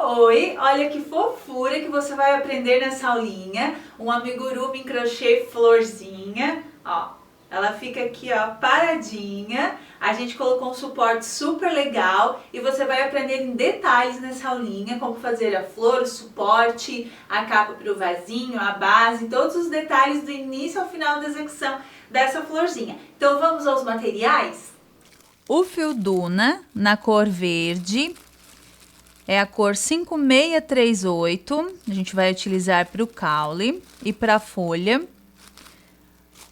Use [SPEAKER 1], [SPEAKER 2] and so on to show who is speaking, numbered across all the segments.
[SPEAKER 1] Oi, olha que fofura que você vai aprender nessa aulinha, um amigurumi em crochê florzinha, ó, ela fica aqui, ó, paradinha, a gente colocou um suporte super legal e você vai aprender em detalhes nessa aulinha, como fazer a flor, o suporte, a capa para o vasinho, a base, todos os detalhes do início ao final da execução dessa florzinha. Então vamos aos materiais?
[SPEAKER 2] O fio Duna, na cor verde, é a cor 5638, a gente vai utilizar para o caule e para a folha.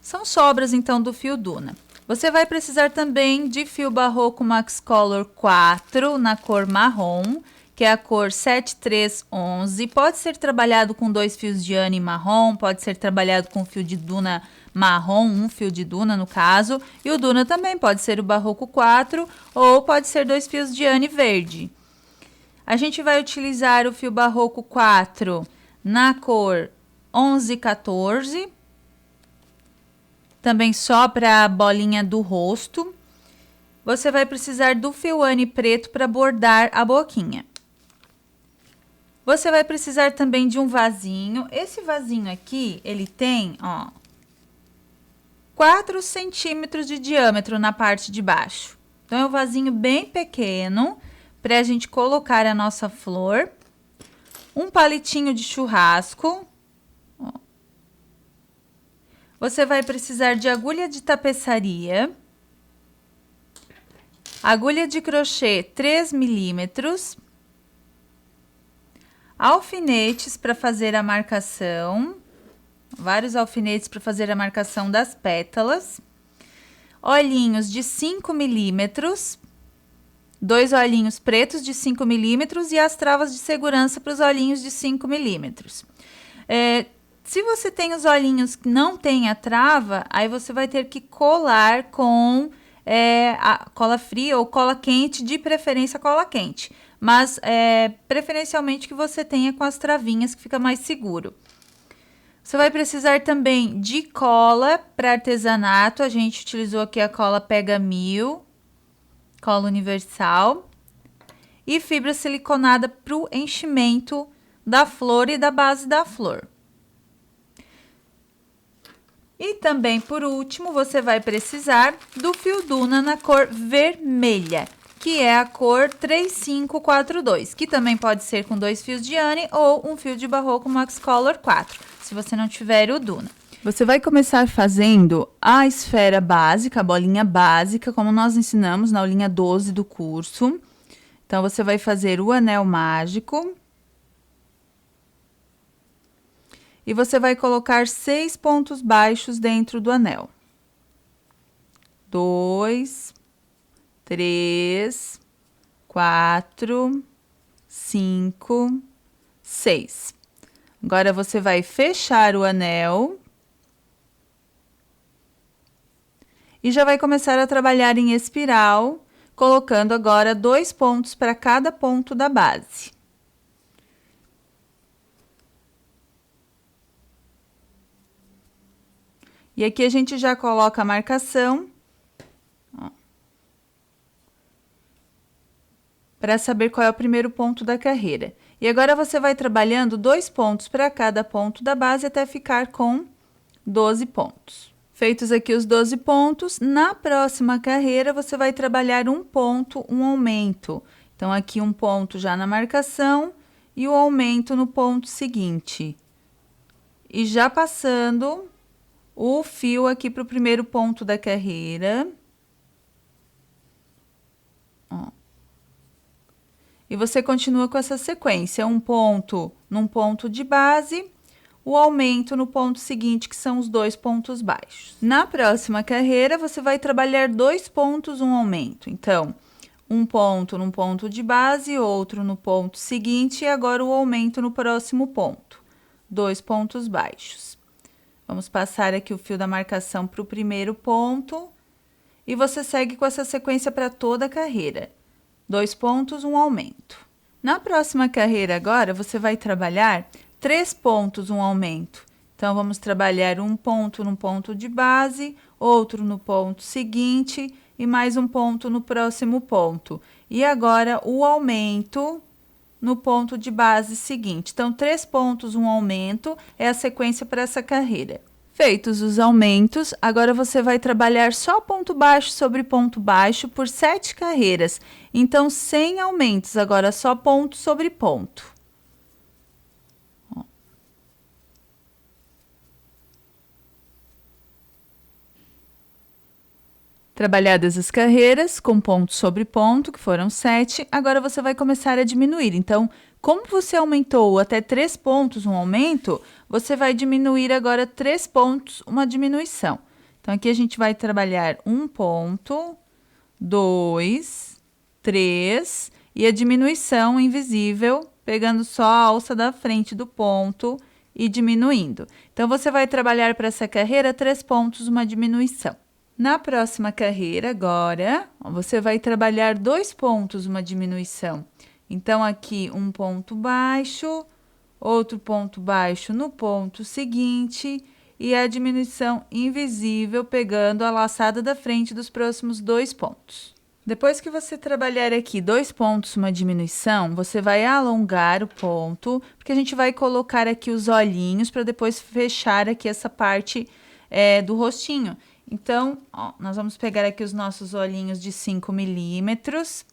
[SPEAKER 2] São sobras, então, do fio Duna. Você vai precisar também de fio Barroco Max Color 4, na cor marrom, que é a cor 7311. Pode ser trabalhado com 2 fios de ane marrom, pode ser trabalhado com fio de Duna marrom, um fio de Duna no caso. E o Duna também pode ser o Barroco 4 ou pode ser 2 fios de ane verde. A gente vai utilizar o fio Barroco 4 na cor 1114, também só para a bolinha do rosto. Você vai precisar do fio ane preto para bordar a boquinha. Você vai precisar também de um vasinho. Esse vasinho aqui, ele tem, ó, 4 centímetros de diâmetro na parte de baixo. Então, é um vasinho bem pequeno para a gente colocar a nossa flor. Um palitinho de churrasco. Ó. Você vai precisar de agulha de tapeçaria. Agulha de crochê 3 milímetros. Alfinetes para fazer a marcação. Vários alfinetes para fazer a marcação das pétalas. Olhinhos de 5 milímetros. 2 olhinhos pretos de 5 milímetros e as travas de segurança para os olhinhos de 5 milímetros. Se você tem os olhinhos que não tem a trava, aí você vai ter que colar com a cola fria ou cola quente, de preferência cola quente. Mas preferencialmente que você tenha com as travinhas, que fica mais seguro. Você vai precisar também de cola para artesanato. A gente utilizou aqui a cola Pega 1000. Cola universal e fibra siliconada para o enchimento da flor e da base da flor. E também, por último, você vai precisar do fio Duna na cor vermelha, que é a cor 3542, que também pode ser com 2 fios de ane ou um fio de Barroco Max Color 4, se você não tiver o Duna. Você vai começar fazendo a esfera básica, a bolinha básica, como nós ensinamos na aulinha 12 do curso. Então, você vai fazer o anel mágico. E você vai colocar 6 pontos baixos dentro do anel. 2, 3, 4, 5, 6. Agora, você vai fechar o anel. E já vai começar a trabalhar em espiral, colocando agora 2 pontos para cada ponto da base. E aqui a gente já coloca a marcação, para saber qual é o primeiro ponto da carreira. E agora você vai trabalhando 2 pontos para cada ponto da base até ficar com 12 pontos. Feitos aqui os 12 pontos, na próxima carreira você vai trabalhar um ponto, um aumento. Então, aqui um ponto já na marcação e o aumento no ponto seguinte. E já passando o fio aqui para o primeiro ponto da carreira. Ó. E você continua com essa sequência, um ponto num ponto de base, o aumento no ponto seguinte, que são os 2 pontos baixos. Na próxima carreira, você vai trabalhar 2 pontos, um aumento. Então, um ponto num ponto de base, outro no ponto seguinte, e agora o aumento no próximo ponto. 2 pontos baixos. Vamos passar aqui o fio da marcação para o primeiro ponto, e você segue com essa sequência para toda a carreira. 2 pontos, um aumento. Na próxima carreira agora, você vai trabalhar 3 pontos, um aumento. Então, vamos trabalhar um ponto no ponto de base, outro no ponto seguinte e mais um ponto no próximo ponto. E agora, o aumento no ponto de base seguinte. Então, 3 pontos, um aumento, é a sequência para essa carreira. Feitos os aumentos, agora você vai trabalhar só ponto baixo sobre ponto baixo por 7 carreiras. Então, sem aumentos, agora só ponto sobre ponto. Trabalhadas as carreiras, com ponto sobre ponto, que foram 7, agora você vai começar a diminuir. Então, como você aumentou até 3 pontos um aumento, você vai diminuir agora 3 pontos uma diminuição. Então, aqui a gente vai trabalhar 1 ponto, 2, 3, e a diminuição invisível, pegando só a alça da frente do ponto e diminuindo. Então, você vai trabalhar para essa carreira 3 pontos uma diminuição. Na próxima carreira, agora, você vai trabalhar 2 pontos, uma diminuição. Então, aqui, um ponto baixo, outro ponto baixo no ponto seguinte, e a diminuição invisível, pegando a laçada da frente dos próximos 2 pontos. Depois que você trabalhar aqui 2 pontos, uma diminuição, você vai alongar o ponto, porque a gente vai colocar aqui os olhinhos para depois fechar aqui essa parte do rostinho. Então, ó, nós vamos pegar aqui os nossos olhinhos de 5 milímetros.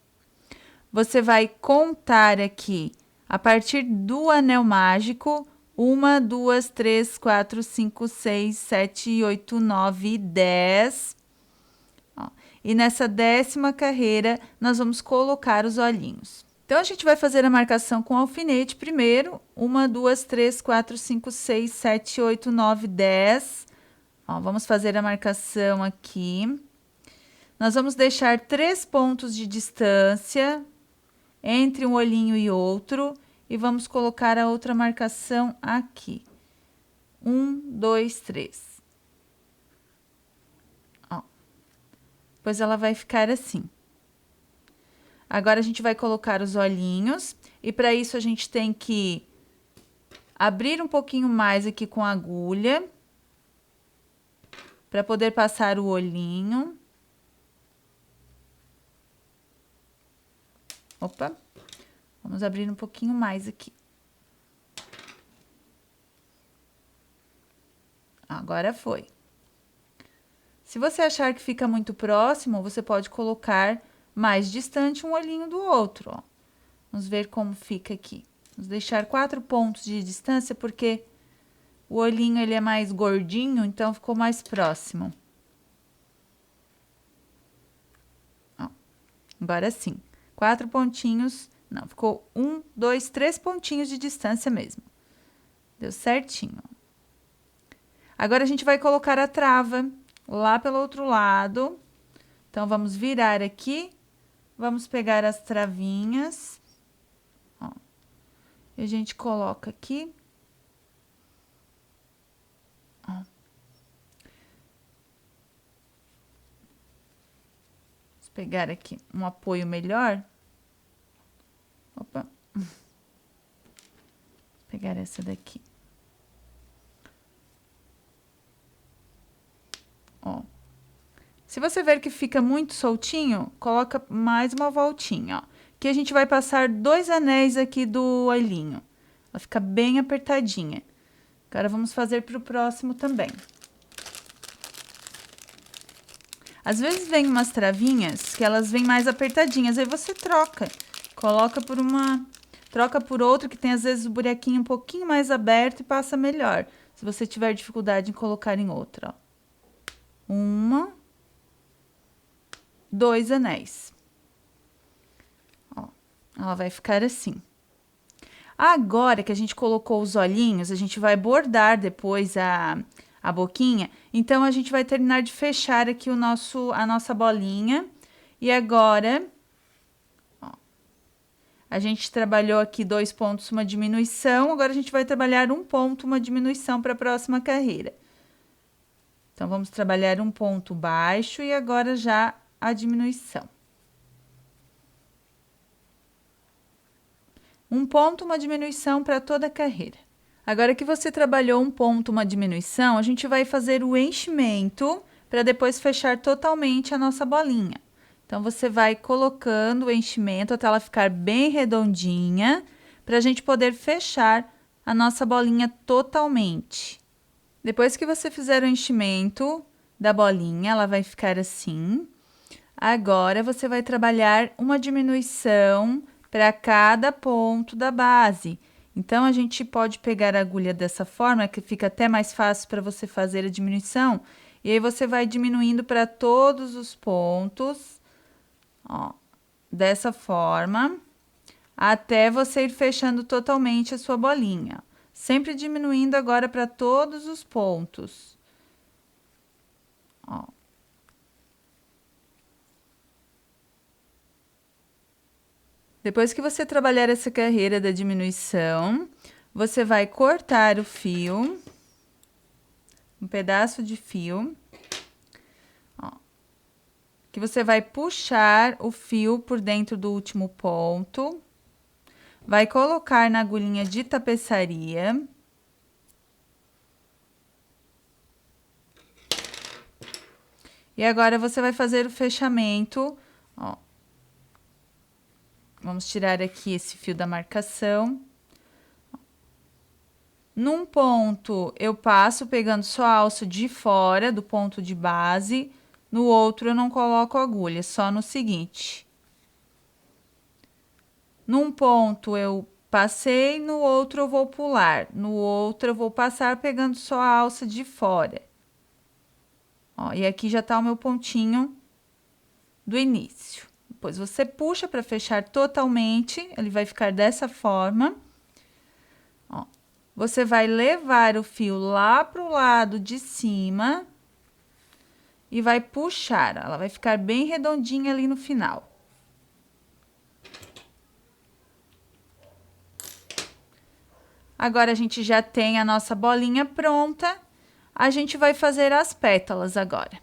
[SPEAKER 2] Você vai contar aqui, a partir do anel mágico, 1, 2, 3, 4, 5, 6, 7, 8, 9, 10. Ó, e nessa 10ª carreira, nós vamos colocar os olhinhos. Então, a gente vai fazer a marcação com alfinete primeiro. 1, 2, 3, 4, 5, 6, 7, 8, 9, 10. Ó, vamos fazer a marcação aqui. Nós vamos deixar 3 pontos de distância entre um olhinho e outro e vamos colocar a outra marcação aqui. 1, 2, 3. Ó, pois ela vai ficar assim. Agora, a gente vai colocar os olhinhos e para isso a gente tem que abrir um pouquinho mais aqui com a agulha, para poder passar o olhinho. Opa, vamos abrir um pouquinho mais aqui. Agora foi. Se você achar que fica muito próximo, você pode colocar mais distante um olhinho do outro, ó. Vamos ver como fica aqui. Vamos deixar 4 pontos de distância, porque o olhinho, ele é mais gordinho, então ficou mais próximo. Ó, agora sim. 4 pontinhos. Não, ficou 1, 2, 3 pontinhos de distância mesmo. Deu certinho. Agora, a gente vai colocar a trava lá pelo outro lado. Então, vamos virar aqui. Vamos pegar as travinhas. Ó, e a gente coloca aqui. Pegar aqui um apoio melhor. Opa. Vou pegar essa daqui. Ó. Se você ver que fica muito soltinho, coloca mais uma voltinha, ó. Que a gente vai passar 2 anéis aqui do olhinho. Ela fica bem apertadinha. Agora, vamos fazer para o próximo também. Às vezes vem umas travinhas que elas vêm mais apertadinhas, aí você troca. Coloca por uma, troca por outra que tem às vezes o buraquinho um pouquinho mais aberto e passa melhor. Se você tiver dificuldade em colocar em outra, ó. 1, 2 anéis. Ó, ela vai ficar assim. Agora que a gente colocou os olhinhos, a gente vai bordar depois a boquinha, então a gente vai terminar de fechar aqui a nossa bolinha. E agora, ó, a gente trabalhou aqui 2 pontos, uma diminuição, agora a gente vai trabalhar 1 ponto, uma diminuição para a próxima carreira. Então, vamos trabalhar 1 ponto baixo e agora já a diminuição. 1 ponto, uma diminuição para toda a carreira. Agora que você trabalhou 1 ponto, uma diminuição, a gente vai fazer o enchimento para depois fechar totalmente a nossa bolinha. Então, você vai colocando o enchimento até ela ficar bem redondinha. para a gente poder fechar a nossa bolinha totalmente. Depois que você fizer o enchimento da bolinha, ela vai ficar assim. Agora, você vai trabalhar uma diminuição para cada ponto da base. Então, a gente pode pegar a agulha dessa forma, que fica até mais fácil para você fazer a diminuição. E aí, você vai diminuindo para todos os pontos, ó, dessa forma, até você ir fechando totalmente a sua bolinha. Sempre diminuindo agora para todos os pontos. Ó. Depois que você trabalhar essa carreira da diminuição, você vai cortar o fio, um pedaço de fio, ó, que você vai puxar o fio por dentro do último ponto, vai colocar na agulhinha de tapeçaria. E agora, você vai fazer o fechamento, ó. Vamos tirar aqui esse fio da marcação. Num ponto, eu passo pegando só a alça de fora do ponto de base. No outro, eu não coloco agulha, só no seguinte. Num ponto, eu passei, no outro, eu vou pular. No outro, eu vou passar pegando só a alça de fora. Ó, e aqui já tá o meu pontinho do início. Depois, você puxa para fechar totalmente, ele vai ficar dessa forma. Ó, você vai levar o fio lá pro lado de cima e vai puxar, ela vai ficar bem redondinha ali no final. Agora, a gente já tem a nossa bolinha pronta, a gente vai fazer as pétalas agora.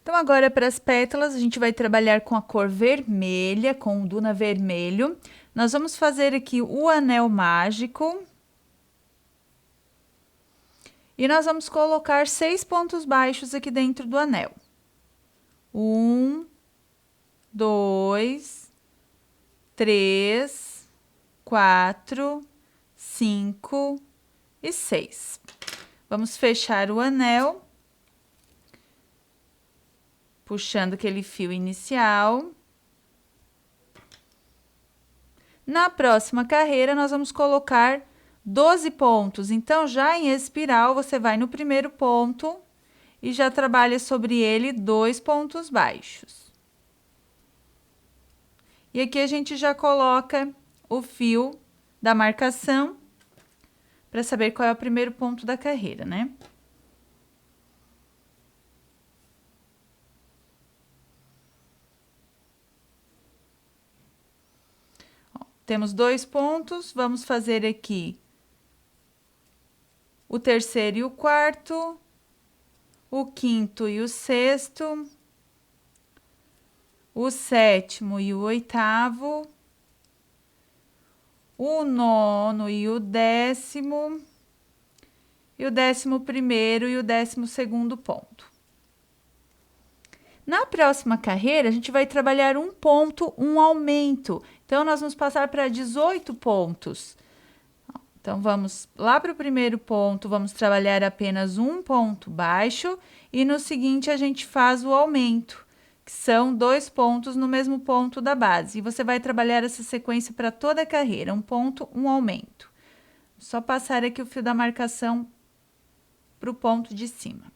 [SPEAKER 2] Então, agora, para as pétalas, a gente vai trabalhar com a cor vermelha, com o Duna vermelho. Nós vamos fazer aqui o anel mágico. E nós vamos colocar 6 pontos baixos aqui dentro do anel. 1, 2, 3, 4, 5 e 6. Vamos fechar o anel, puxando aquele fio inicial. Na próxima carreira, nós vamos colocar 12 pontos. Então, já em espiral, você vai no primeiro ponto e já trabalha sobre ele 2 pontos baixos. E aqui a gente já coloca o fio da marcação para saber qual é o primeiro ponto da carreira, né? Temos 2 pontos, vamos fazer aqui o terceiro e o quarto, o quinto e o sexto, o sétimo e o oitavo, o nono e o 10º, e o 11º e o 12º ponto. Na próxima carreira, a gente vai trabalhar um ponto, um aumento. Então, nós vamos passar para 18 pontos. Então, vamos lá para o primeiro ponto, vamos trabalhar apenas um ponto baixo. E no seguinte, a gente faz o aumento, que são 2 pontos no mesmo ponto da base. E você vai trabalhar essa sequência para toda a carreira, um ponto, um aumento. Só passar aqui o fio da marcação para o ponto de cima.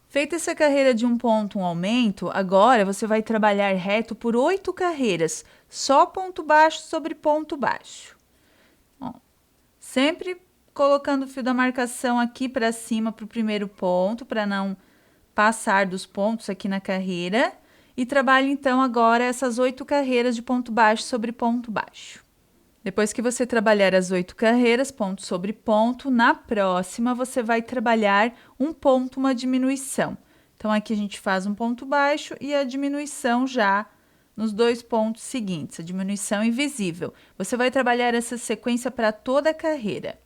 [SPEAKER 2] Feita essa carreira de um ponto, um aumento, agora você vai trabalhar reto por 8 carreiras, só ponto baixo sobre ponto baixo. Ó, sempre colocando o fio da marcação aqui para cima para o primeiro ponto, para não passar dos pontos aqui na carreira. E trabalhe, então, agora essas 8 carreiras de ponto baixo sobre ponto baixo. Depois que você trabalhar as 8 carreiras, ponto sobre ponto, na próxima você vai trabalhar um ponto, uma diminuição. Então, aqui a gente faz um ponto baixo e a diminuição já nos 2 pontos seguintes, a diminuição invisível. Você vai trabalhar essa sequência para toda a carreira.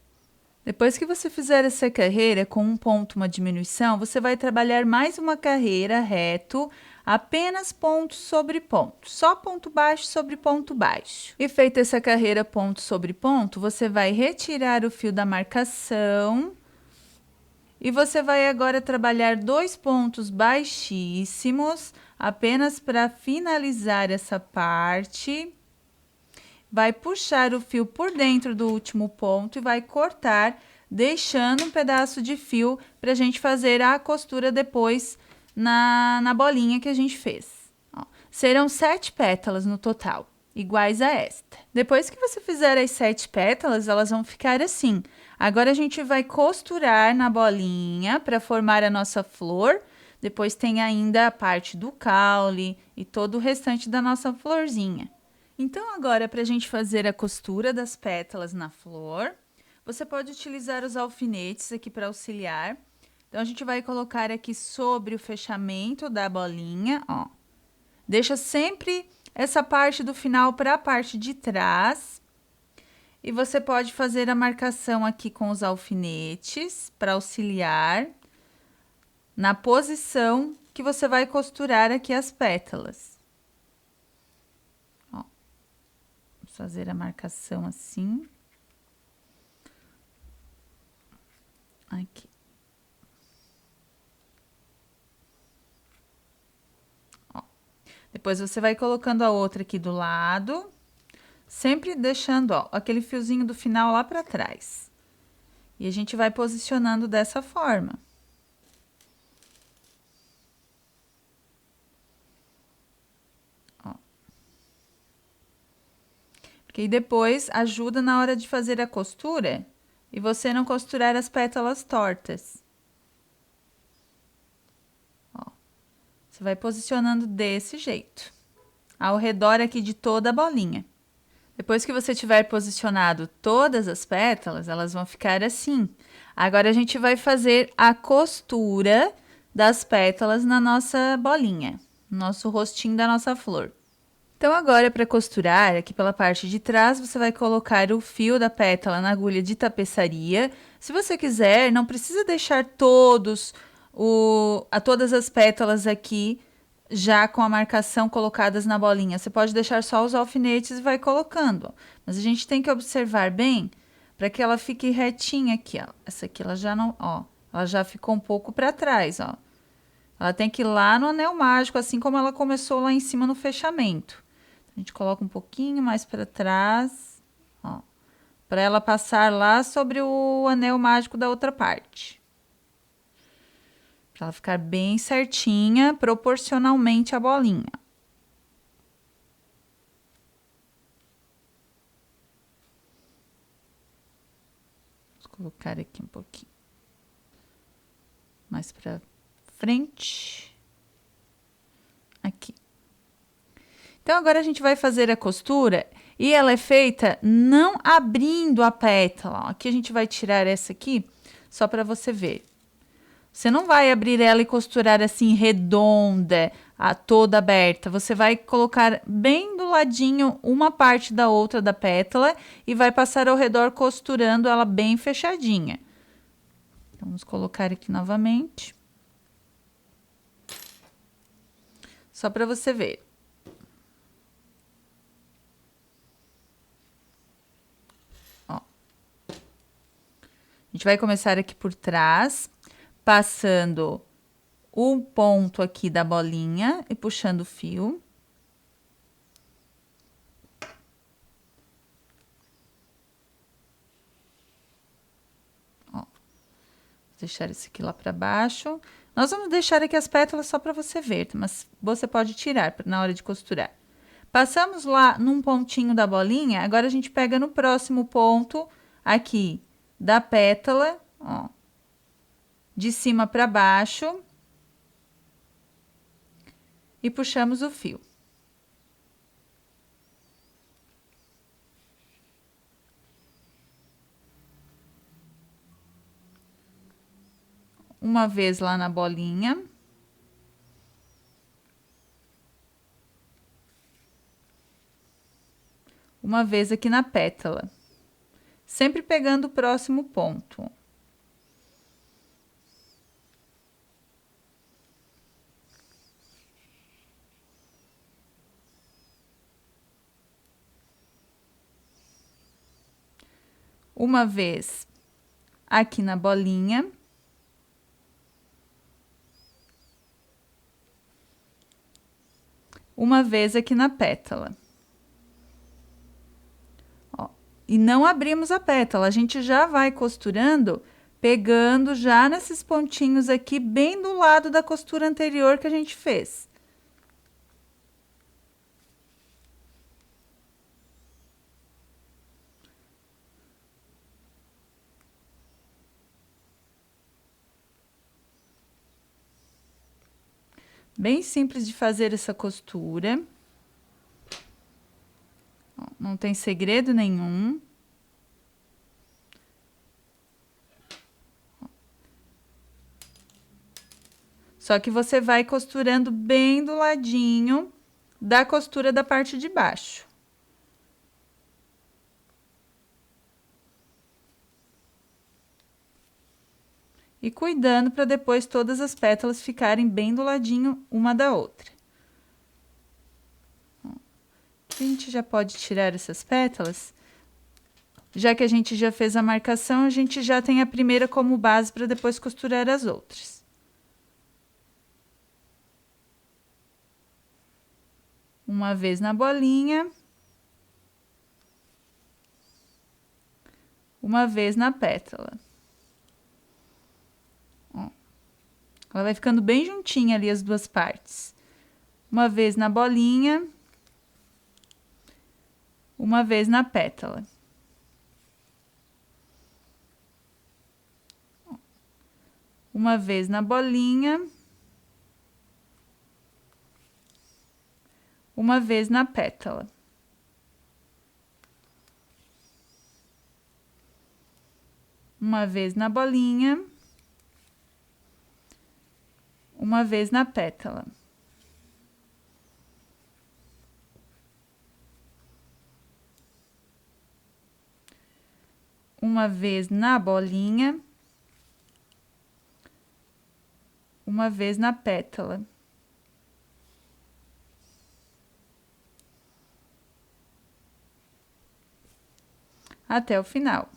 [SPEAKER 2] Depois que você fizer essa carreira com um ponto, uma diminuição, você vai trabalhar mais uma carreira reto apenas ponto sobre ponto, só ponto baixo sobre ponto baixo. E feita essa carreira ponto sobre ponto, você vai retirar o fio da marcação e você vai agora trabalhar 2 pontos baixíssimos, apenas para finalizar essa parte. Vai puxar o fio por dentro do último ponto e vai cortar, deixando um pedaço de fio para a gente fazer a costura depois na bolinha que a gente fez. Ó, serão 7 pétalas no total, iguais a esta. Depois que você fizer as 7 pétalas, elas vão ficar assim. Agora, a gente vai costurar na bolinha para formar a nossa flor. Depois tem ainda a parte do caule e todo o restante da nossa florzinha. Então, agora, para a gente fazer a costura das pétalas na flor, você pode utilizar os alfinetes aqui para auxiliar. Então, a gente vai colocar aqui sobre o fechamento da bolinha, ó. Deixa sempre essa parte do final para a parte de trás. E você pode fazer a marcação aqui com os alfinetes para auxiliar na posição que você vai costurar aqui as pétalas. Ó, vamos fazer a marcação assim. Aqui. Ó. Depois você vai colocando a outra aqui do lado, sempre deixando, ó, aquele fiozinho do final lá para trás. E a gente vai posicionando dessa forma. Ó. Porque aí depois ajuda na hora de fazer a costura e você não costurar as pétalas tortas. Ó. Você vai posicionando desse jeito, ao redor aqui de toda a bolinha. Depois que você tiver posicionado todas as pétalas, elas vão ficar assim. Agora, a gente vai fazer a costura das pétalas na nossa bolinha, no nosso rostinho da nossa flor. Então, agora, para costurar, aqui pela parte de trás, você vai colocar o fio da pétala na agulha de tapeçaria. Se você quiser, não precisa deixar todas as pétalas aqui já com a marcação colocadas na bolinha. Você pode deixar só os alfinetes e vai colocando. Mas a gente tem que observar bem para que ela fique retinha aqui, ó. Essa aqui ela já não, ó, ela já ficou um pouco para trás, ó. Ela tem que ir lá no anel mágico, assim como ela começou lá em cima no fechamento. A gente coloca um pouquinho mais para trás, ó, para ela passar lá sobre o anel mágico da outra parte. Para ela ficar bem certinha, proporcionalmente à bolinha. Vou colocar aqui um pouquinho mais para frente. Aqui. Então, agora a gente vai fazer a costura e ela é feita não abrindo a pétala. Ó, aqui a gente vai tirar essa aqui, só para você ver. Você não vai abrir ela e costurar assim redonda, toda aberta. Você vai colocar bem do ladinho uma parte da outra da pétala e vai passar ao redor costurando ela bem fechadinha. Então, vamos colocar aqui novamente. Só para você ver. A gente vai começar aqui por trás, passando o ponto aqui da bolinha e puxando o fio. Ó, vou deixar esse aqui lá para baixo. Nós vamos deixar aqui as pétalas só para você ver, mas você pode tirar na hora de costurar. Passamos lá num pontinho da bolinha, agora a gente pega no próximo ponto aqui da pétala, ó, de cima para baixo, e puxamos o fio. Uma vez lá na bolinha. Uma vez aqui na pétala. Sempre pegando o próximo ponto. uma vez aqui na bolinha. Uma vez aqui na pétala. Ó, e não abrimos a pétala, a gente já vai costurando, pegando já nesses pontinhos aqui, bem do lado da costura anterior que a gente fez. Bem simples de fazer essa costura. Ó, não tem segredo nenhum. Só que você vai costurando bem do ladinho da costura da parte de baixo. E cuidando para depois todas as pétalas ficarem bem do ladinho uma da outra. A gente já pode tirar essas pétalas. Já que a gente já fez a marcação, a gente já tem a primeira como base para depois costurar as outras. Uma vez na bolinha. Uma vez na pétala. Ela vai ficando bem juntinha ali as duas partes. Uma vez na bolinha. Uma vez na pétala. Uma vez na bolinha. Uma vez na pétala. Uma vez na bolinha. Uma vez na pétala. Uma vez na bolinha. Uma vez na pétala. Até o final.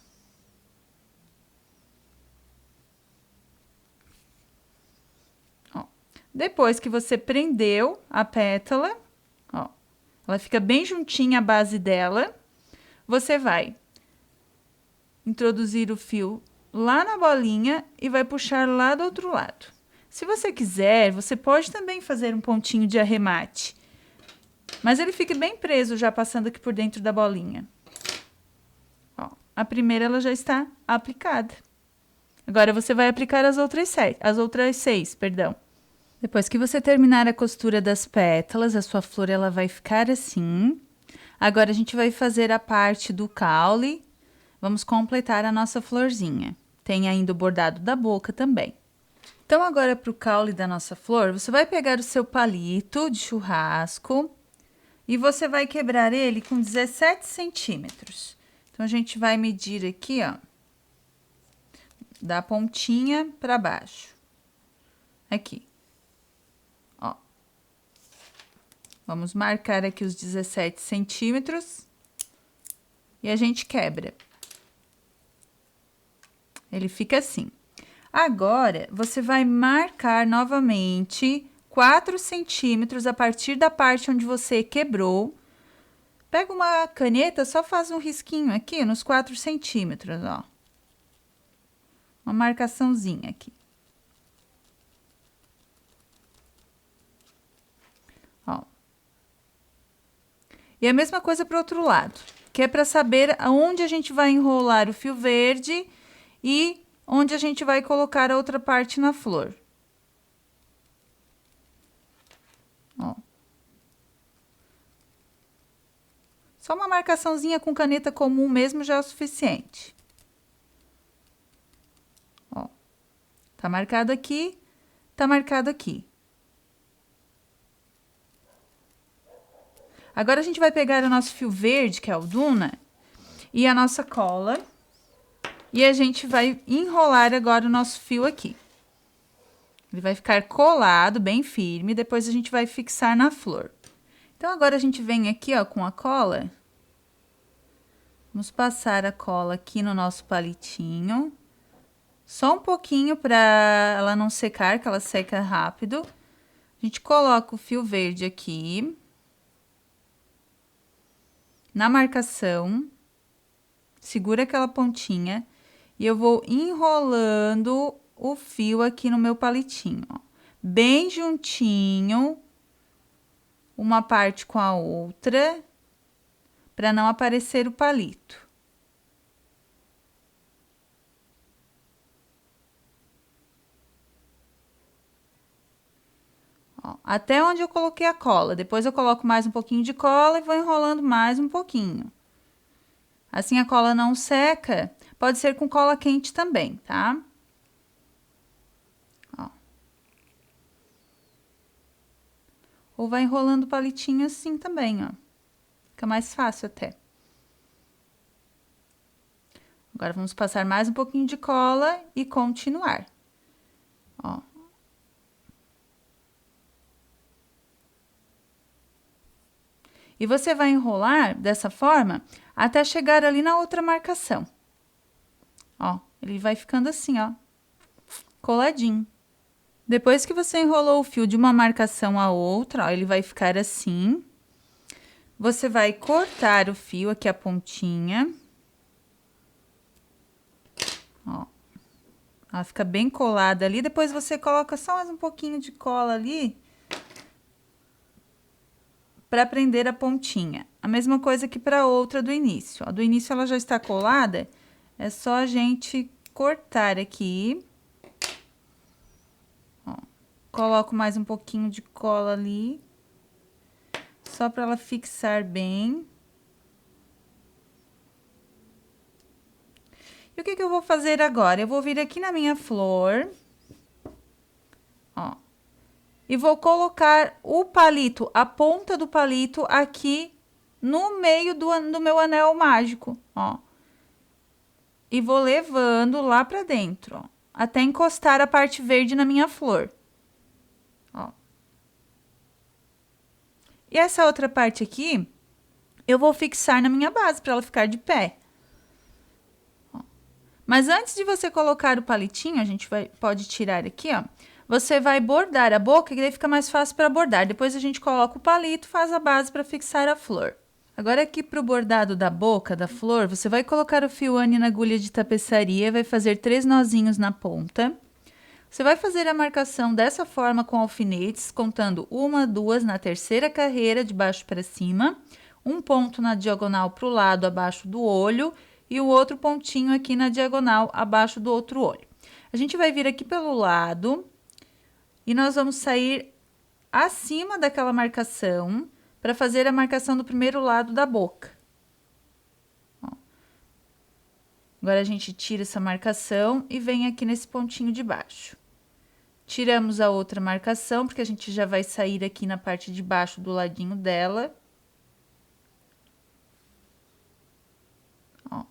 [SPEAKER 2] Depois que você prendeu a pétala, ó, ela fica bem juntinha a base dela, você vai introduzir o fio lá na bolinha e vai puxar lá do outro lado. Se você quiser, você pode também fazer um pontinho de arremate, mas ele fica bem preso já passando aqui por dentro da bolinha. Ó, a primeira ela já está aplicada. Agora você vai aplicar as outras seis, perdão. Depois que você terminar a costura das pétalas, a sua flor ela vai ficar assim. Agora, a gente vai fazer a parte do caule. Vamos completar a nossa florzinha. Tem ainda o bordado da boca também. Então, agora para o caule da nossa flor, você vai pegar o seu palito de churrasco e você vai quebrar ele com 17 centímetros. Então, a gente vai medir aqui, ó, da pontinha para baixo. Aqui. Vamos marcar aqui os 17 centímetros e a gente quebra. Ele fica assim. Agora, você vai marcar novamente 4 centímetros a partir da parte onde você quebrou. Pega uma caneta, só faz um risquinho aqui nos 4 centímetros, ó. Uma marcaçãozinha aqui. Ó. E a mesma coisa para o outro lado, que é para saber aonde a gente vai enrolar o fio verde e onde a gente vai colocar a outra parte na flor. Ó. Só uma marcaçãozinha com caneta comum mesmo já é o suficiente. Ó. Tá marcado aqui, tá marcado aqui. Agora, a gente vai pegar o nosso fio verde, que é o Duna, e a nossa cola, e a gente vai enrolar agora o nosso fio aqui. Ele vai ficar colado, bem firme, depois a gente vai fixar na flor. Então, agora a gente vem aqui, ó, com a cola, Vamos passar a cola aqui no nosso palitinho. Só um pouquinho para ela não secar, que ela seca rápido. A gente coloca o fio verde aqui. Na marcação. Segura aquela pontinha. E eu vou enrolando o fio aqui no meu palitinho, ó. Bem juntinho. Uma parte com a outra. Para não aparecer o palito. Ó, até onde eu coloquei a cola. Depois eu coloco mais um pouquinho de cola e vou enrolando mais um pouquinho. Assim a cola não seca. Pode ser com cola quente também, tá? Ó. Ou vai enrolando o palitinho assim também, ó. Fica mais fácil até. Agora, vamos passar mais um pouquinho de cola e continuar. Ó. E você vai enrolar dessa forma até chegar ali na outra marcação. Ó, ele vai ficando assim, ó, coladinho. Depois que você enrolou o fio de uma marcação a outra, ó, ele vai ficar assim. Você vai cortar o fio aqui, a pontinha. Ó. Ela fica bem colada ali. Depois você coloca só mais um pouquinho de cola ali. Para prender a pontinha. A mesma coisa que para outra do início. A do início ela já está colada. É só a gente cortar aqui. Ó. Coloco mais um pouquinho de cola ali. Só para ela fixar bem. E o que que eu vou fazer agora? Eu vou vir aqui na minha flor. Ó. E vou colocar o palito, a ponta do palito aqui no meio do meu anel mágico, ó. E vou levando lá pra dentro, ó. Até encostar a parte verde na minha flor. Ó. E essa outra parte aqui, eu vou fixar na minha base para ela ficar de pé. Ó. Mas antes de você colocar o palitinho, a gente pode tirar aqui, ó. Você vai bordar a boca, que daí fica mais fácil para bordar. Depois a gente coloca o palito, faz a base para fixar a flor. Agora aqui pro bordado da boca da flor, você vai colocar o fio Anne na agulha de tapeçaria, vai fazer 3 nozinhos na ponta. Você vai fazer a marcação dessa forma com alfinetes, contando 1, 2 na terceira carreira, de baixo para cima, um ponto na diagonal pro lado abaixo do olho e o outro pontinho aqui na diagonal abaixo do outro olho. A gente vai vir aqui pelo lado e nós vamos sair acima daquela marcação para fazer a marcação do primeiro lado da boca. Ó. Agora, a gente tira essa marcação e vem aqui nesse pontinho de baixo. Tiramos a outra marcação, porque a gente já vai sair aqui na parte de baixo do ladinho dela. Ó.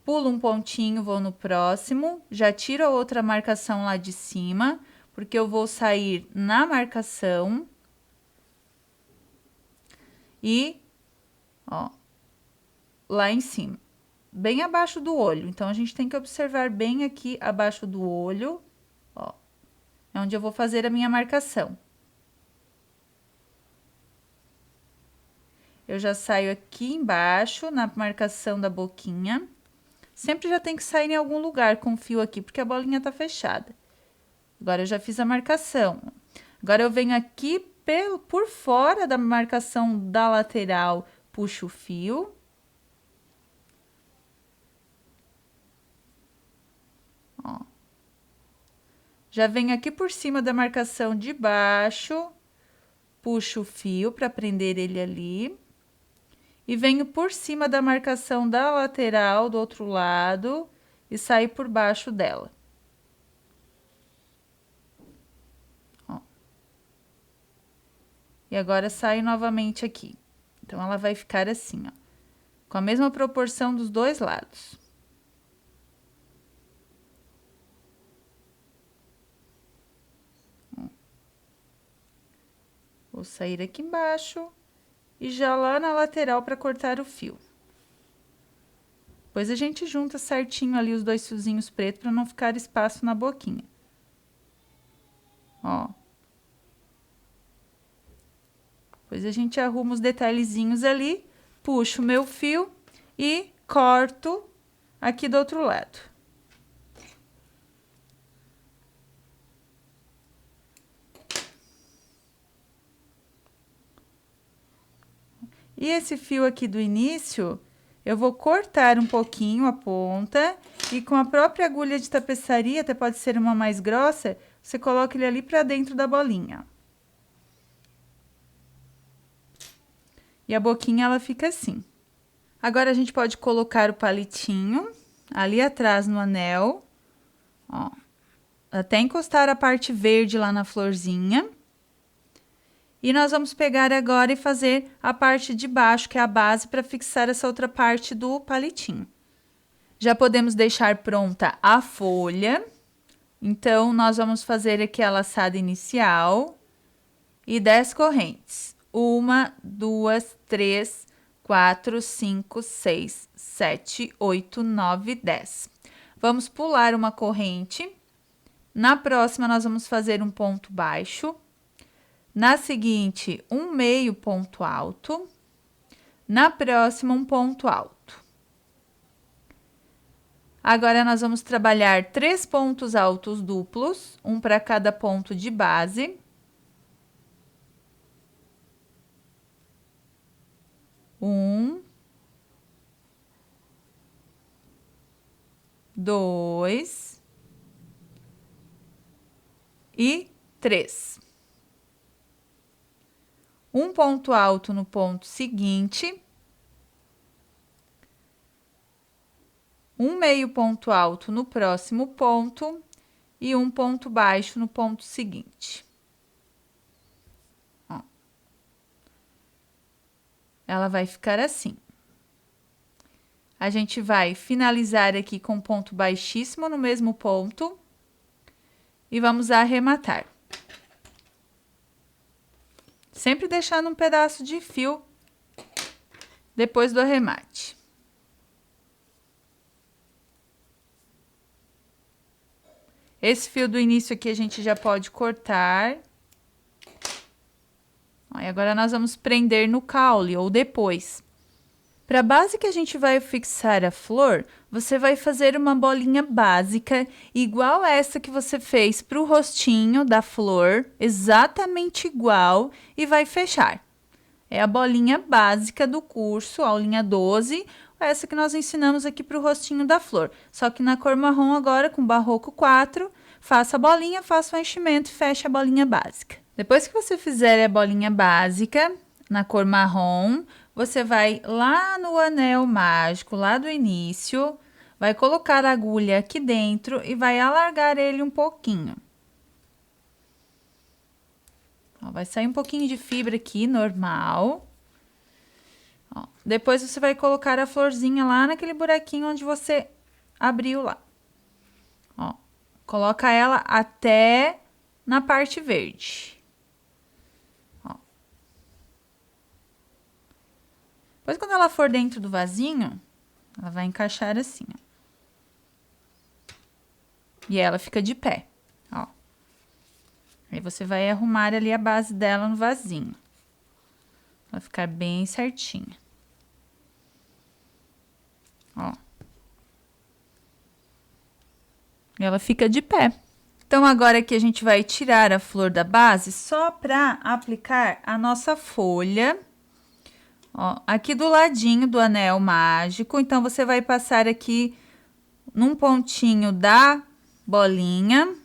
[SPEAKER 2] Pulo um pontinho, vou no próximo, já tiro a outra marcação lá de cima, porque eu vou sair na marcação. E, ó, lá em cima, bem abaixo do olho. Então, a gente tem que observar bem aqui abaixo do olho, ó, é onde eu vou fazer a minha marcação. Eu já saio aqui embaixo, na marcação da boquinha. Sempre já tem que sair em algum lugar com o fio aqui, porque a bolinha tá fechada. Agora, eu já fiz a marcação. Agora, eu venho aqui por fora da marcação da lateral, puxo o fio. Ó. Já venho aqui por cima da marcação de baixo, puxo o fio para prender ele ali. E venho por cima da marcação da lateral do outro lado e saio por baixo dela. E agora saio novamente aqui. Então, ela vai ficar assim, ó, com a mesma proporção dos dois lados. Vou sair aqui embaixo e já lá na lateral para cortar o fio. Depois a gente junta certinho ali os 2 fiozinhos pretos para não ficar espaço na boquinha. Ó. Depois a gente arruma os detalhezinhos ali, puxo o meu fio e corto aqui do outro lado. E esse fio aqui do início, eu vou cortar um pouquinho a ponta e com a própria agulha de tapeçaria, até pode ser uma mais grossa, você coloca ele ali pra dentro da bolinha. E a boquinha, ela fica assim. Agora, a gente pode colocar o palitinho ali atrás no anel, ó, até encostar a parte verde lá na florzinha. E nós vamos pegar agora e fazer a parte de baixo, que é a base, para fixar essa outra parte do palitinho. Já podemos deixar pronta a folha. Então, nós vamos fazer aqui a laçada inicial e 10 correntes. 1, 2, 3, 4, 5, 6, 7, 8, 9, 10. Vamos pular uma corrente. Na próxima, nós vamos fazer um ponto baixo. Na seguinte, um meio ponto alto. Na próxima, um ponto alto. Agora, nós vamos trabalhar 3 pontos altos duplos, um para cada ponto de base. 1, 2 e 3. Um ponto alto no ponto seguinte, um meio ponto alto no próximo ponto e um ponto baixo no ponto seguinte. Ó. Ela vai ficar assim. A gente vai finalizar aqui com ponto baixíssimo no mesmo ponto e vamos arrematar. Sempre deixando um pedaço de fio depois do arremate. Esse fio do início aqui a gente já pode cortar. E agora nós vamos prender no caule ou depois. Para a base que a gente vai fixar a flor, você vai fazer uma bolinha básica, igual essa que você fez para o rostinho da flor, exatamente igual, e vai fechar. É a bolinha básica do curso, aulinha 12, essa que nós ensinamos aqui para o rostinho da flor. Só que na cor marrom agora, com barroco 4, faça a bolinha, faça o enchimento e feche a bolinha básica. Depois que você fizer a bolinha básica, na cor marrom, você vai lá no anel mágico, lá do início, vai colocar a agulha aqui dentro e vai alargar ele um pouquinho. Ó, vai sair um pouquinho de fibra aqui, normal. Ó, depois você vai colocar a florzinha lá naquele buraquinho onde você abriu lá. Ó, coloca ela até na parte verde. Depois, quando ela for dentro do vasinho, ela vai encaixar assim, ó. E ela fica de pé, ó. Aí, você vai arrumar ali a base dela no vasinho. Vai ficar bem certinha. Ó. E ela fica de pé. Então, agora aqui a gente vai tirar a flor da base só pra aplicar a nossa folha. Ó, aqui do ladinho do anel mágico, então, você vai passar aqui num pontinho da bolinha,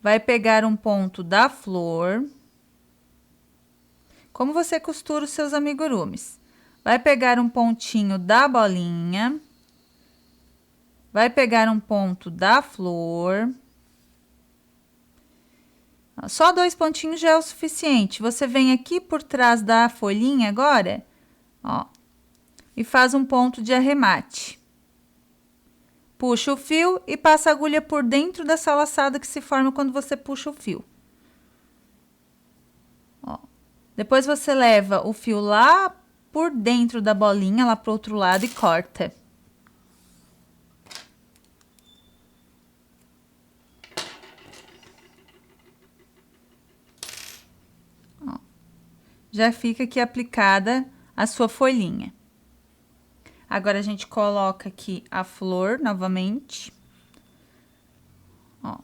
[SPEAKER 2] vai pegar um ponto da flor, como você costura os seus amigurumis. Vai pegar um pontinho da bolinha, vai pegar um ponto da flor. Só 2 pontinhos já é o suficiente. Você vem aqui por trás da folhinha agora, ó, e faz um ponto de arremate. Puxa o fio e passa a agulha por dentro dessa laçada que se forma quando você puxa o fio. Ó. Depois você leva o fio lá por dentro da bolinha, lá pro outro lado, e corta. já fica aqui aplicada a sua folhinha. Agora, a gente coloca aqui a flor novamente. Ó.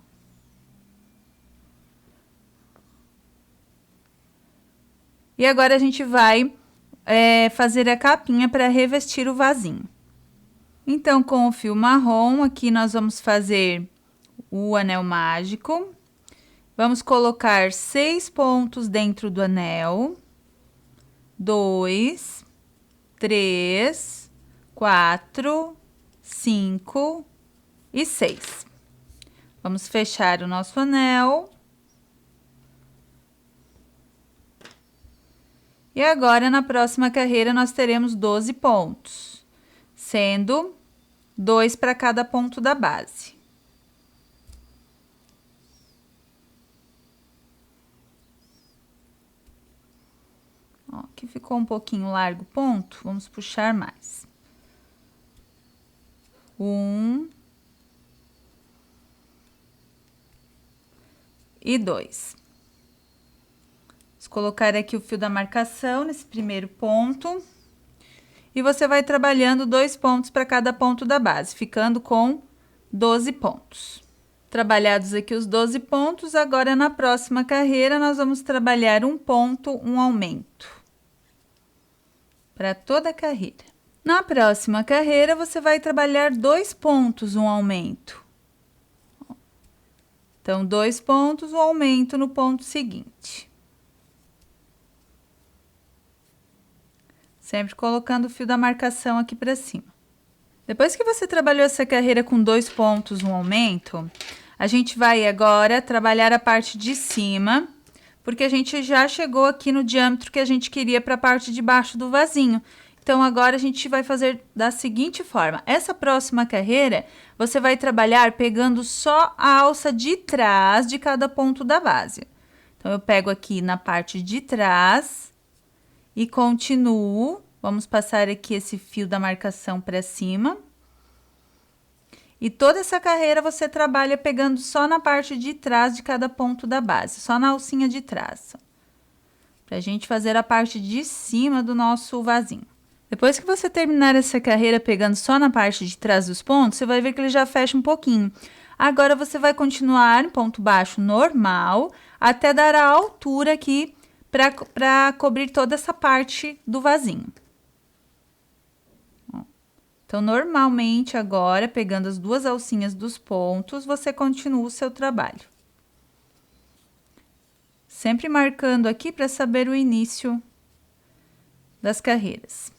[SPEAKER 2] E agora, a gente vai fazer a capinha para revestir o vasinho. Então, com o fio marrom, aqui nós vamos fazer o anel mágico. Vamos colocar 6 pontos dentro do anel. 2, 3, 4, 5 e 6. Vamos fechar o nosso anel. E agora, na próxima carreira, nós teremos 12 pontos, sendo 2 para cada ponto da base. Ó, aqui ficou um pouquinho largo o ponto, vamos puxar mais. 1 e 2. Vamos colocar aqui o fio da marcação nesse primeiro ponto. E você vai trabalhando 2 pontos para cada ponto da base, ficando com 12 pontos. Trabalhados aqui os 12 pontos, agora na próxima carreira nós vamos trabalhar um ponto, um aumento. Para toda a carreira. Na próxima carreira, você vai trabalhar 2 pontos, um aumento. Então, 2 pontos, um aumento no ponto seguinte. Sempre colocando o fio da marcação aqui para cima. Depois que você trabalhou essa carreira com 2 pontos, um aumento, a gente vai agora trabalhar a parte de cima, porque a gente já chegou aqui no diâmetro que a gente queria para a parte de baixo do vasinho. Então, agora a gente vai fazer da seguinte forma. Essa próxima carreira, você vai trabalhar pegando só a alça de trás de cada ponto da base. Então, eu pego aqui na parte de trás e continuo. Vamos passar aqui esse fio da marcação para cima. E toda essa carreira você trabalha pegando só na parte de trás de cada ponto da base, só na alcinha de trás. Pra gente fazer a parte de cima do nosso vasinho. Depois que você terminar essa carreira pegando só na parte de trás dos pontos, você vai ver que ele já fecha um pouquinho. Agora, você vai continuar em ponto baixo normal, até dar a altura aqui para cobrir toda essa parte do vasinho. Então, normalmente, agora, pegando as 2 alcinhas dos pontos, você continua o seu trabalho. Sempre marcando aqui para saber o início das carreiras.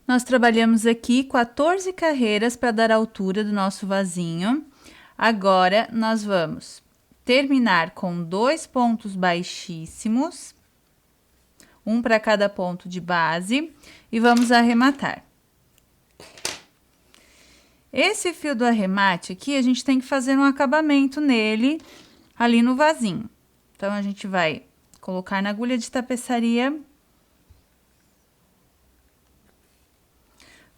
[SPEAKER 2] Nós trabalhamos aqui 14 carreiras para dar a altura do nosso vasinho. Agora, nós vamos terminar com 2 pontos baixíssimos, um para cada ponto de base, e vamos arrematar. Esse fio do arremate aqui, a gente tem que fazer um acabamento nele, ali no vasinho. Então, a gente vai colocar na agulha de tapeçaria.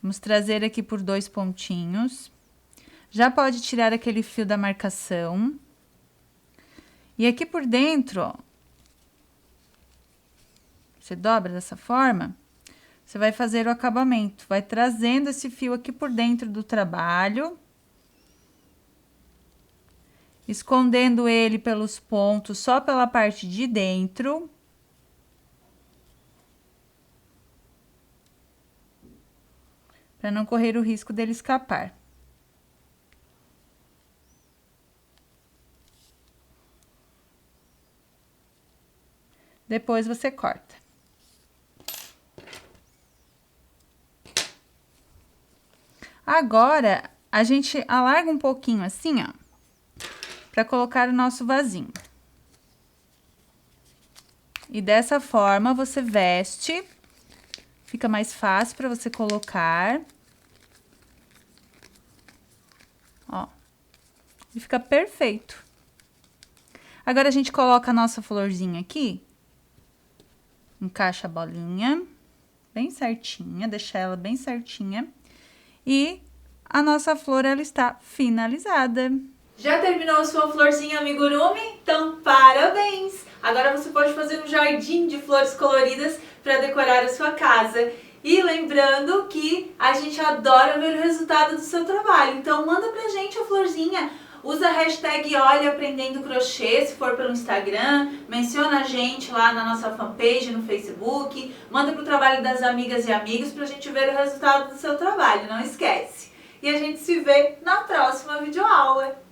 [SPEAKER 2] Vamos trazer aqui por 2 pontinhos. Já pode tirar aquele fio da marcação. E aqui por dentro, ó, você dobra dessa forma, você vai fazer o acabamento. Vai trazendo esse fio aqui por dentro do trabalho. Escondendo ele pelos pontos, só pela parte de dentro. Para não correr o risco dele escapar. Depois você corta. Agora, a gente alarga um pouquinho assim, ó, para colocar o nosso vasinho. E dessa forma, você veste, fica mais fácil para você colocar. Ó, e fica perfeito. Agora, a gente coloca a nossa florzinha aqui, encaixa a bolinha bem certinha, deixa ela bem certinha. E a nossa flor, ela está finalizada.
[SPEAKER 1] Já terminou sua florzinha amigurumi? Então, parabéns! Agora você pode fazer um jardim de flores coloridas para decorar a sua casa. E lembrando que a gente adora ver o resultado do seu trabalho. Então manda pra gente a florzinha. Usa a hashtag Olha Aprendendo Crochê, se for pelo Instagram, menciona a gente lá na nossa fanpage no Facebook, manda pro trabalho das amigas e amigos pra gente ver o resultado do seu trabalho, não esquece. E a gente se vê na próxima videoaula.